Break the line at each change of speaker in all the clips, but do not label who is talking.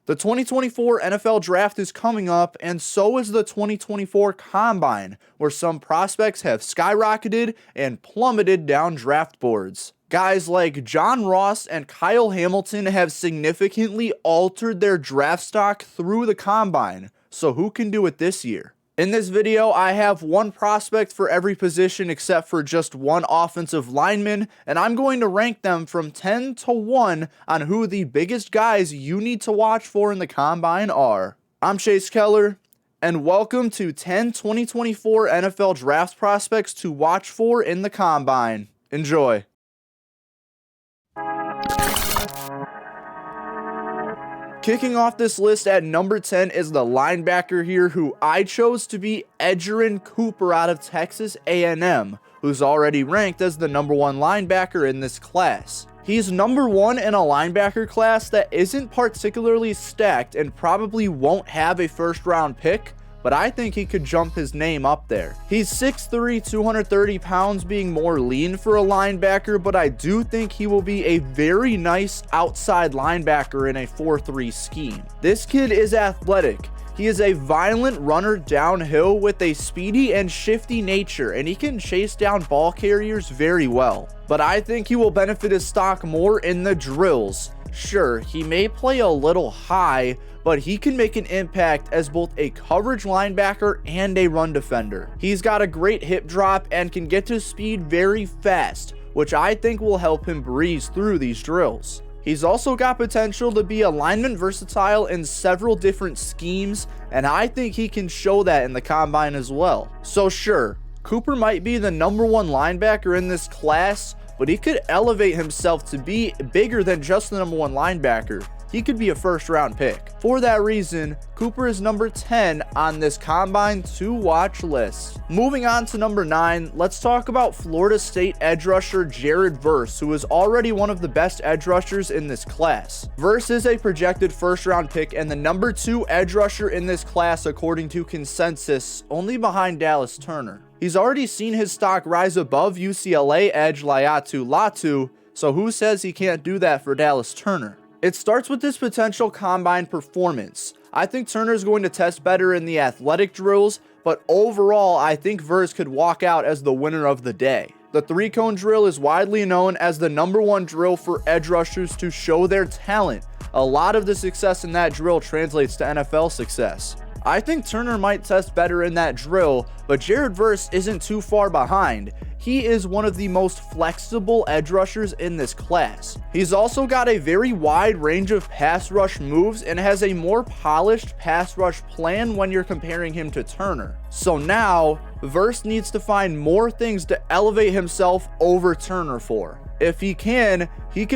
The 2024 NFL Draft is coming up, and so is the 2024 Combine, where some prospects have skyrocketed and plummeted down draft boards. Guys like John Ross and Kyle Hamilton have significantly altered their draft stock through the Combine, so who can do it this year? In this video, I have one prospect for every position except for just one offensive lineman, and I'm going to rank them from 10 to 1 on who the biggest guys you need to watch for in the Combine are. I'm Chase Keller, and welcome to 10 2024 NFL Draft prospects to watch for in the Combine. Enjoy. Kicking off this list at number 10 is the linebacker here, who I chose to be Edgerrin Cooper out of Texas A&M, who's already ranked as the number 1 linebacker in this class. He's number 1 in a linebacker class that isn't particularly stacked and probably won't have a first round pick, but I think he could jump his name up there. He's 6'3", 230 pounds, being more lean for a linebacker, but I do think he will be a very nice outside linebacker in a 4-3 scheme. This kid is athletic. He is a violent runner downhill with a speedy and shifty nature, and he can chase down ball carriers very well. But I think he will benefit his stock more in the drills. Sure, he may play a little high, but he can make an impact as both a coverage linebacker and a run defender. He's got a great hip drop and can get to speed very fast, which I think will help him breeze through these drills. He's also got potential to be a lineman versatile in several different schemes, and I think he can show that in the Combine as well. So sure, Cooper might be the number 1 linebacker in this class, but he could elevate himself to be bigger than just the number 1 linebacker. He could be a first round pick. For that reason, Cooper is number 10 on this Combine to watch list. Moving on to number 9, let's talk about Florida State edge rusher Jared Verse, who is already one of the best edge rushers in this class. Verse is a projected first round pick and the number 2 edge rusher in this class according to consensus, only behind Dallas Turner. He's already seen his stock rise above UCLA edge Laiatu Latu, so who says he can't do that for Dallas Turner? It starts with this potential Combine performance. I think Turner's going to test better in the athletic drills, but overall I think Verse could walk out as the winner of the day. The 3-cone drill is widely known as the number 1 drill for edge rushers to show their talent. A lot of the success in that drill translates to NFL success. I think Turner might test better in that drill, but Jared Verse isn't too far behind. He is one of the most flexible edge rushers in this class. He's also got a very wide range of pass rush moves and has a more polished pass rush plan when you're comparing him to Turner. So now, Verse needs to find more things to elevate himself over Turner for. If he can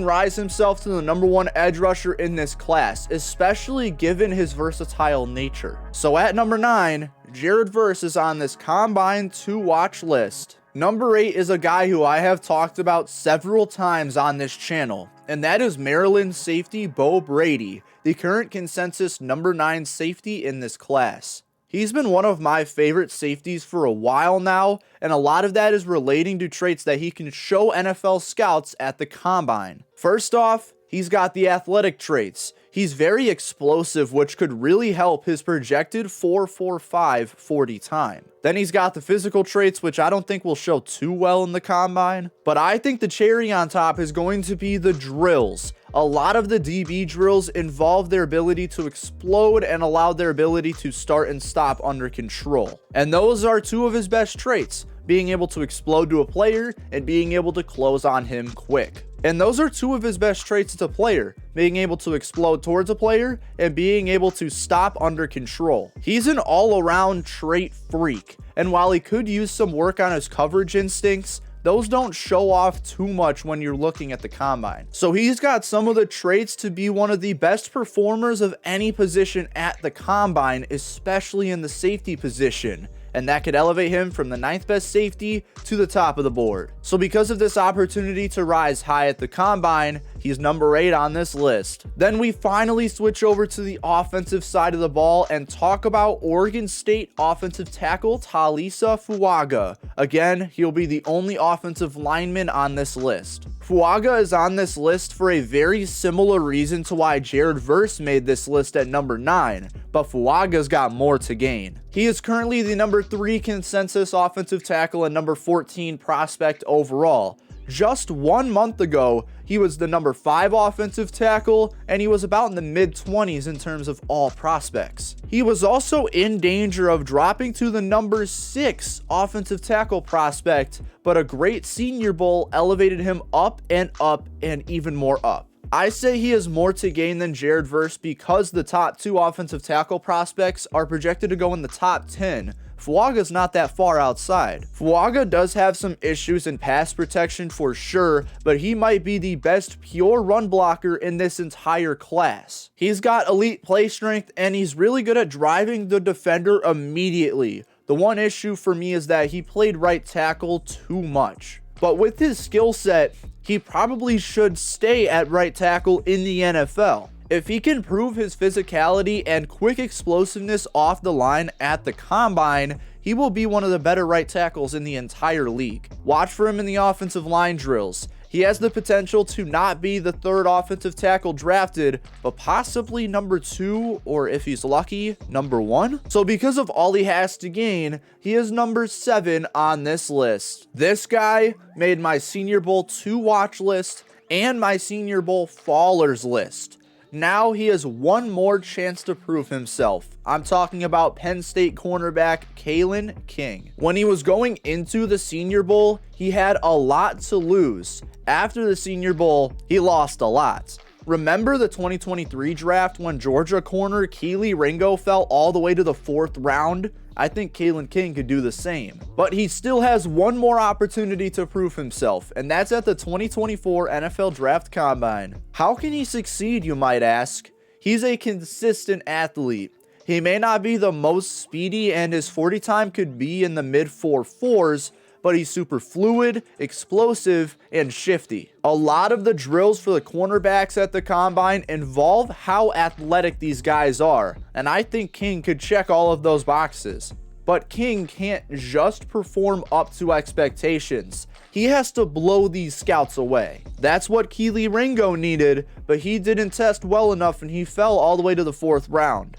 rise himself to the number 1 edge rusher in this class, especially given his versatile nature. So at number 9, Jared Verse is on this Combine to watch list. Number 8 is a guy who I have talked about several times on this channel, and that is Maryland safety Bo Brady, the current consensus number 9 safety in this class. He's been one of my favorite safeties for a while now, and a lot of that is relating to traits that he can show NFL scouts at the Combine. First off, he's got the athletic traits. He's very explosive, which could really help his projected 4.45 40 time. Then he's got the physical traits, which I don't think will show too well in the Combine, but I think the cherry on top is going to be the drills. A lot of the DB drills involve their ability to explode and allow their ability to start and stop under control. And those are 2 of his best traits, being able to explode to a player and being able to close on him quick. And those are 2 of his best traits as a player, being able to explode towards a player and being able to stop under control. He's an all-around trait freak, and while he could use some work on his coverage instincts, those don't show off too much when you're looking at the Combine. So he's got some of the traits to be one of the best performers of any position at the Combine, especially in the safety position. And that could elevate him from the 9th best safety to the top of the board. So because of this opportunity to rise high at the Combine, He's number 8 on this list. Then we finally switch over to the offensive side of the ball and talk about Oregon State offensive tackle Talisa Fuaga. Again, he'll be the only offensive lineman on this list. Fuaga is on this list for a very similar reason to why Jared Verse made this list at number 9, but Fuaga's got more to gain. He is currently the number 3 consensus offensive tackle and number 14 prospect overall. Just 1 month ago, he was the number 5 offensive tackle, and he was about in the mid-20s in terms of all prospects. He was also in danger of dropping to the number 6 offensive tackle prospect, but a great Senior Bowl elevated him up and even more up. I say he has more to gain than Jared Verse because the top 2 offensive tackle prospects are projected to go in the top 10. Fuaga's not that far outside. Fuaga does have some issues in pass protection for sure, but he might be the best pure run blocker in this entire class. He's got elite play strength and he's really good at driving the defender immediately. The one issue for me is that he played right tackle too much. But with his skill set, he probably should stay at right tackle in the NFL. If he can prove his physicality and quick explosiveness off the line at the combine, he will be one of the better right tackles in the entire league. Watch for him in the offensive line drills. He has the potential to not be the 3rd offensive tackle drafted, but possibly number 2, or if he's lucky, number 1. So because of all he has to gain, he is number 7 on this list. This guy made my Senior Bowl 2 watch list and my Senior Bowl fallers list. Now he has one more chance to prove himself. I'm talking about Penn State cornerback Keller King. When he was going into the Senior Bowl, he had a lot to lose. After the Senior Bowl, he lost a lot. Remember the 2023 draft when Georgia corner Kelee Ringo fell all the way to the 4th round? I think Keller King could do the same. But he still has one more opportunity to prove himself, and that's at the 2024 NFL Draft Combine. How can he succeed, you might ask? He's a consistent athlete. He may not be the most speedy, and his 40 time could be in the mid 4.4s, but he's super fluid, explosive, and shifty. A lot of the drills for the cornerbacks at the combine involve how athletic these guys are, and I think King could check all of those boxes. But King can't just perform up to expectations. He has to blow these scouts away. That's what Kelee Ringo needed, but he didn't test well enough and he fell all the way to the 4th round.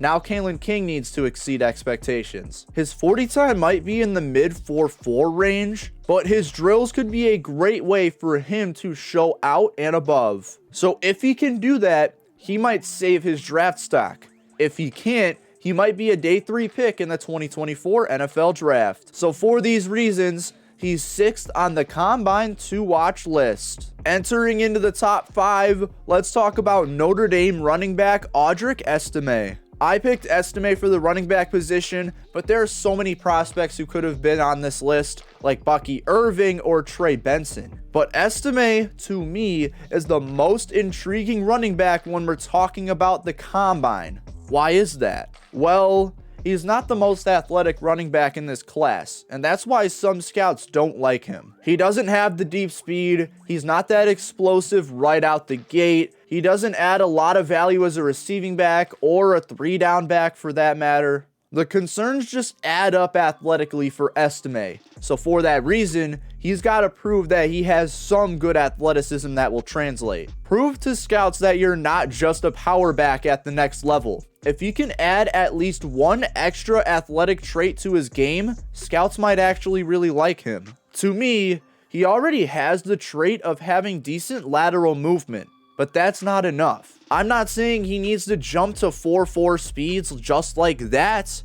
Now Keller King needs to exceed expectations. His 40 time might be in the mid 4.4 range, but his drills could be a great way for him to show out and above. So if he can do that, he might save his draft stock. If he can't, he might be a day 3 pick in the 2024 NFL Draft. So for these reasons, he's 6th on the Combine to watch list. Entering into the top 5, let's talk about Notre Dame running back Audric Estime. I picked Estime for the running back position, but there are so many prospects who could have been on this list, like Bucky Irving or Trey Benson. But Estime, to me, is the most intriguing running back when we're talking about the combine. Why is that? Well, he's not the most athletic running back in this class, and that's why some scouts don't like him. He doesn't have the deep speed, he's not that explosive right out the gate, he doesn't add a lot of value as a receiving back or a 3-down back for that matter. The concerns just add up athletically for Estime, so for that reason, he's got to prove that he has some good athleticism that will translate. Prove to scouts that you're not just a power back at the next level. If you can add at least one extra athletic trait to his game, scouts might actually really like him. To me, he already has the trait of having decent lateral movement, but that's not enough. I'm not saying he needs to jump to 4.4 speeds just like that,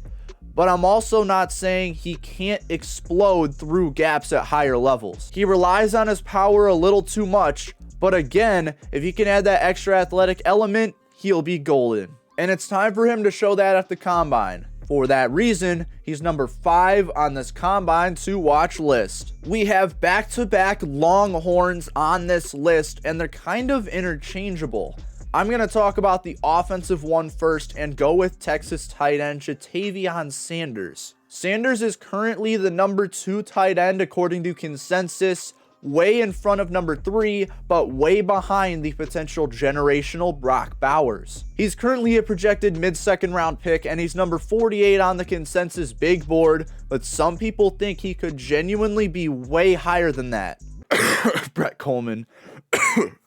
but I'm also not saying he can't explode through gaps at higher levels. He relies on his power a little too much, but again, if he can add that extra athletic element, he'll be golden. And it's time for him to show that at the combine. For that reason, he's number 5 on this combine to watch list. We have back-to-back Longhorns on this list, and they're kind of interchangeable. I'm going to talk about the offensive one first and go with Texas tight end Ja'Tavion Sanders. Sanders is currently the number 2 tight end according to consensus, way in front of number 3, but way behind the potential generational Brock Bowers. He's currently a projected mid-second round pick, and he's number 48 on the consensus big board, but some people think he could genuinely be way higher than that. Brett Coleman.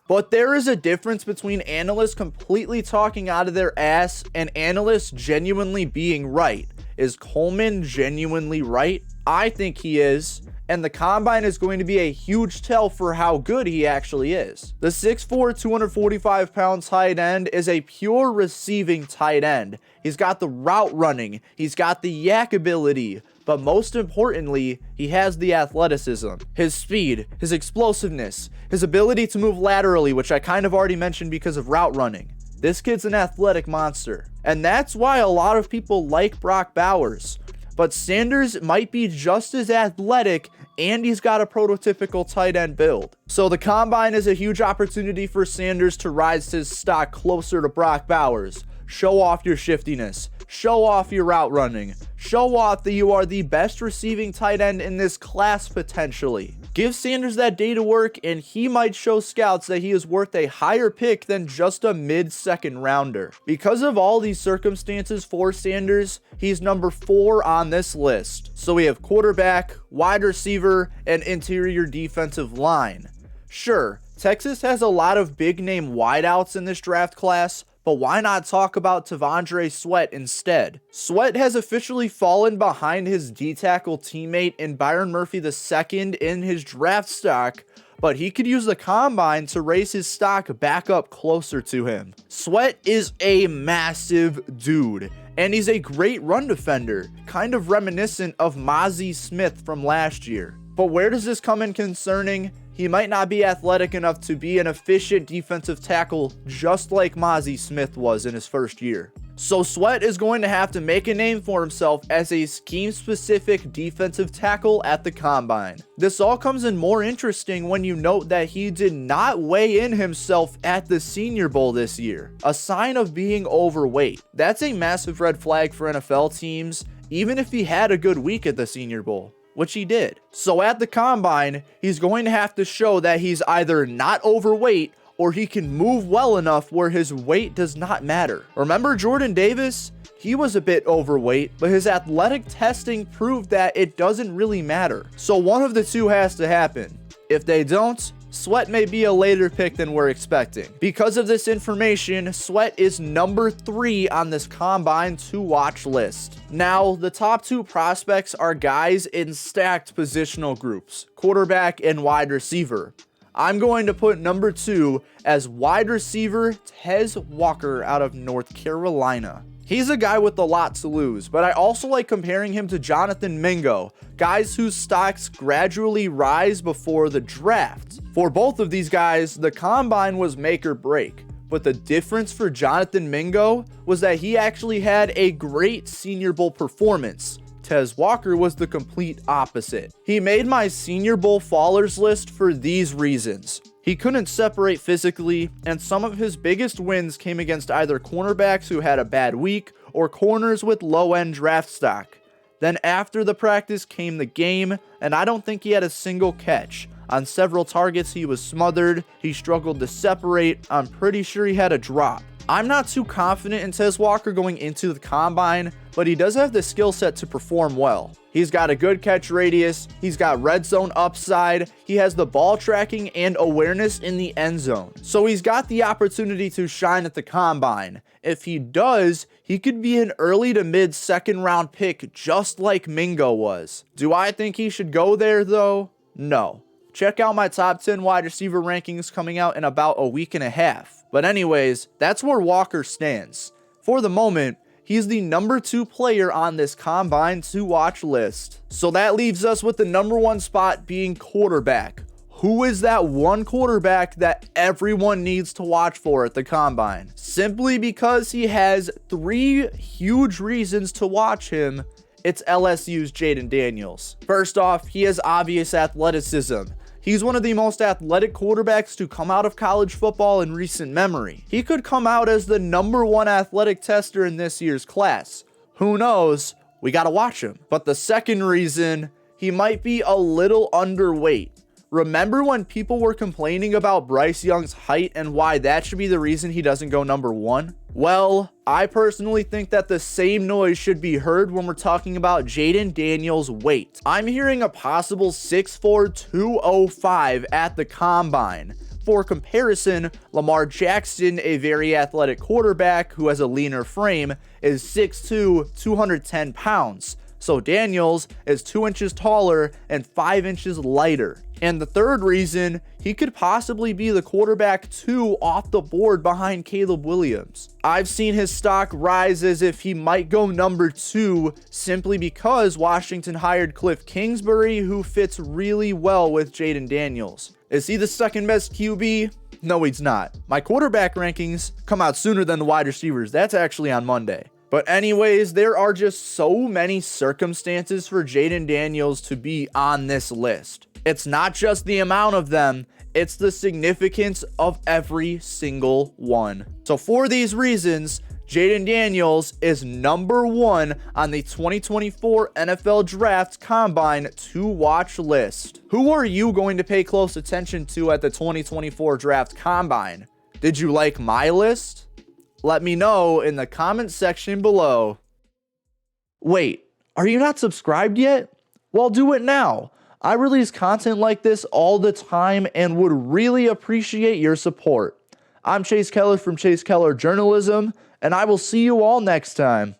But there is a difference between analysts completely talking out of their ass and analysts genuinely being right. Is Coleman genuinely right? I think he is, and the combine is going to be a huge tell for how good he actually is. The 6'4", 245-pound tight end is a pure receiving tight end. He's got the route running, he's got the yak ability, but most importantly, he has the athleticism, his speed, his explosiveness, his ability to move laterally, which I kind of already mentioned because of route running. This kid's an athletic monster, and that's why a lot of people like Brock Bowers. But Sanders might be just as athletic, and he's got a prototypical tight end build. So the combine is a huge opportunity for Sanders to rise his stock closer to Brock Bowers. Show off your shiftiness. Show off your route running. Show off that you are the best receiving tight end in this class potentially. Give Sanders that day to work, and he might show scouts that he is worth a higher pick than just a mid-second rounder. Because of all these circumstances for Sanders, he's number 4 on this list. So we have quarterback, wide receiver, and interior defensive line. Sure, Texas has a lot of big-name wideouts in this draft class, but why not talk about T'Vondre Sweat instead? Sweat has officially fallen behind his D-tackle teammate in Byron Murphy II in his draft stock, but he could use the combine to raise his stock back up closer to him. Sweat is a massive dude, and he's a great run defender, kind of reminiscent of Mozzie Smith from last year. But where does this come in concerning? He might not be athletic enough to be an efficient defensive tackle just like Mozzie Smith was in his first year. So Sweat is going to have to make a name for himself as a scheme-specific defensive tackle at the combine. This all comes in more interesting when you note that he did not weigh in himself at the Senior Bowl this year, a sign of being overweight. That's a massive red flag for NFL teams, even if he had a good week at the Senior Bowl, which he did. So at the combine, he's going to have to show that he's either not overweight or he can move well enough where his weight does not matter. Remember Jordan Davis? He was a bit overweight, but his athletic testing proved that it doesn't really matter. So one of the two has to happen. If they don't, Sweat may be a later pick than we're expecting. Because of this information, Sweat is number 3 on this combine to watch list. Now, the top 2 prospects are guys in stacked positional groups, quarterback and wide receiver. I'm going to put number 2 as wide receiver Tez Walker out of North Carolina. He's a guy with a lot to lose, but I also like comparing him to Jonathan Mingo, guys whose stocks gradually rise before the draft. For both of these guys, the combine was make or break, but the difference for Jonathan Mingo was that he actually had a great Senior Bowl performance. Tez Walker was the complete opposite. He made my Senior Bowl fallers list for these reasons. He couldn't separate physically, and some of his biggest wins came against either cornerbacks who had a bad week or corners with low-end draft stock. Then after the practice came the game, and I don't think he had a single catch. On several targets he was smothered, he struggled to separate, I'm pretty sure he had a drop. I'm not too confident in Tez Walker going into the combine, but he does have the skill set to perform well. He's got a good catch radius, he's got red zone upside, he has the ball tracking and awareness in the end zone. So he's got the opportunity to shine at the combine. If he does, he could be an early to mid second round pick just like Mingo was. Do I think he should go there though? No. Check out my top 10 wide receiver rankings coming out in about a week and a half. But anyways, that's where Walker stands. For the moment, he's the number 2 player on this combine to watch list. So that leaves us with the number 1 spot being quarterback. Who is that one quarterback that everyone needs to watch for at the combine? Simply because he has 3 huge reasons to watch him. It's LSU's Jaden Daniels. First off, he has obvious athleticism. He's one of the most athletic quarterbacks to come out of college football in recent memory. He could come out as the number 1 athletic tester in this year's class. Who knows? We gotta watch him. But the second reason, he might be a little underweight. Remember when people were complaining about Bryce Young's height and why that should be the reason he doesn't go number 1? Well, I personally think that the same noise should be heard when we're talking about Jayden Daniels' weight. I'm hearing a possible 6'4", 205 at the combine. For comparison, Lamar Jackson, a very athletic quarterback who has a leaner frame, is 6'2", 210 pounds. So Daniels is 2 inches taller and 5 inches lighter. And the third reason, he could possibly be the quarterback 2 off the board behind Caleb Williams. I've seen his stock rise as if he might go number 2 simply because Washington hired Cliff Kingsbury, who fits really well with Jayden Daniels. Is he the second best QB? No, he's not. My quarterback rankings come out sooner than the wide receivers. That's actually on Monday. But anyways, there are just so many circumstances for Jayden Daniels to be on this list. It's not just the amount of them, it's the significance of every single one. So for these reasons, Jayden Daniels is number 1 on the 2024 NFL Draft Combine to watch list. Who are you going to pay close attention to at the 2024 Draft Combine? Did you like my list? Let me know in the comment section below. Wait, are you not subscribed yet? Well, do it now. I release content like this all the time and would really appreciate your support. I'm Chase Keller from Chase Keller Journalism, and I will see you all next time.